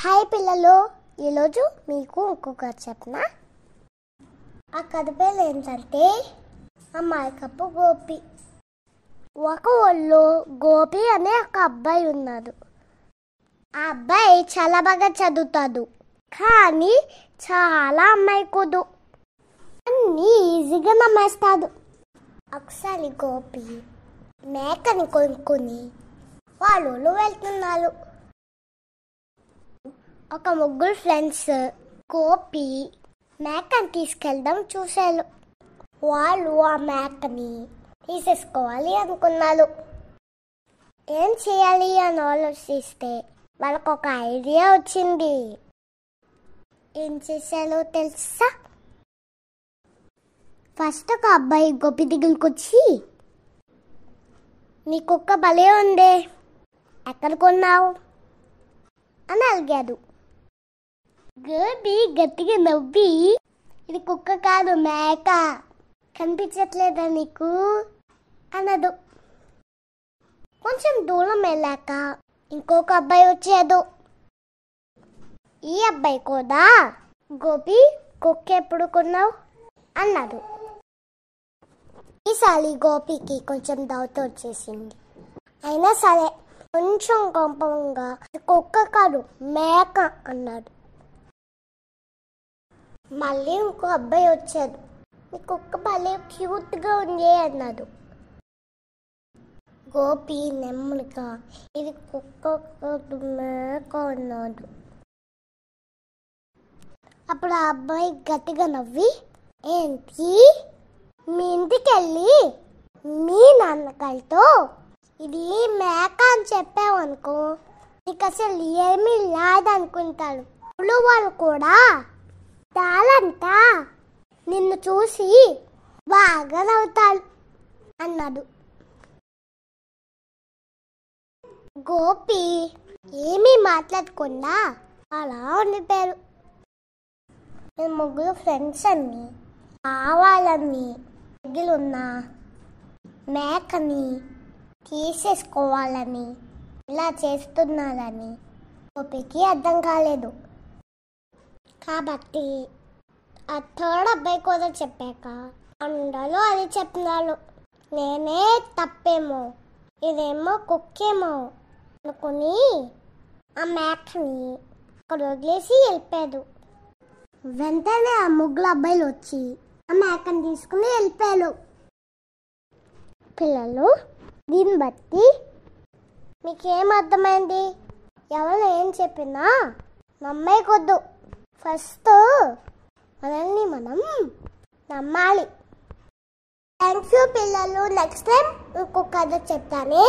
Hi పిల్లలు, ఈరోజు మీకు ఇంకొక కథ చెప్పనా. ఆ కథ పేరు ఏంటంటే అమాయకపు గోపి. ఒక ఊళ్ళో గోపి అనే ఒక అబ్బాయి ఉన్నాడు. ఆ అబ్బాయి చాలా బాగా చదువుతాడు, కానీ చాలా అమాయకుడు. అన్నీ ఈజీగా నమ్మేస్తాడు. ఒకసారి గోపి మేకని కొనుక్కుని వాళ్ళు వెళ్తున్నారు. ఒక ముగ్గురు ఫ్రెండ్స్ గోపి మేకని తీసుకెళ్ళడం చూశారు. వాళ్ళు ఆ మేకని తీసేసుకోవాలి అనుకున్నారు. ఏం చేయాలి అని ఆలోచిస్తే వాళ్ళకు ఒక ఐడియా వచ్చింది. ఏం చేశారో తెలుసా? ఫస్ట్ ఒక అబ్బాయి గోపి దగ్గరికి వచ్చి, నీ కుక్క భలే ఉందే, ఎక్కడ కొన్నావు అని అడిగాడు. గోపి గట్టిగా నవ్వి, ఇది కుక్క కాదు మేక, కనిపించట్లేదా నీకు అన్నదు. కొంచెం దూరం వెళ్ళాక ఇంకొక అబ్బాయి వచ్చాడు. ఈ అబ్బాయి కూడా, గోపి కుక్క ఎప్పుడు కొన్నావు అన్నాడు. ఈసారి గోపికి కొంచెం డౌట్ వచ్చేసింది. అయినా సరే కొంచెం కోపంగా కుక్క కాదు మేక అన్నాడు. మళ్ళీ ఇంకో అబ్బాయి వచ్చాడు. నీ కుక్క భలే క్యూట్గా ఉంది అన్నాడు. గోపి నెమ్మదిగా ఇది కుక్క కాదు మేక అన్నాడు. అప్పుడు ఆ అబ్బాయి గట్టిగా నవ్వి, ఏంటి, మీ ఇంటికి వెళ్ళి మీ నాన్నగారితో ఇది మేక అని చెప్పావు అనుకో, నీకు అసలు ఏమీ లేదనుకుంటాడు. ఇప్పుడు వాళ్ళు కూడా చాలంతా నిన్ను చూసి బాగా నవ్వుతాడు అన్నాడు. గోపి ఏమీ మాట్లాడకుండా అలా ఉండిపోయారు. నేను ముగ్గురు ఫ్రెండ్స్ అన్ని కావాలని దగ్గరున్న మేకని తీసేసుకోవాలని ఇలా చేస్తున్నారని గోపికి అర్థం కాలేదు. కాబట్టి ఆ థర్డ్ అబ్బాయి కూడా చెప్పాక అందరూ అది చెప్తున్నారు. నేనే తప్పేమో, ఇదేమో కుక్కేమో అనుకుని ఆ మేకని అక్కడ వదిలేసి వెళ్ళిపోయాడు. వెంటనే ఆ ముగ్గురు అబ్బాయిలు వచ్చి ఆ మేకని తీసుకుని వెళ్ళిపోయారు. పిల్లలు, దీన్ని బట్టి మీకేం అర్థమైంది? ఎవరు ఏం చెప్పినా నమ్మేయకొద్దు. ఫస్ట్ మనల్ని మనం నమ్మాలి. థ్యాంక్ యూ పిల్లలు. నెక్స్ట్ టైం ఇంకొక కథ చెప్తానే.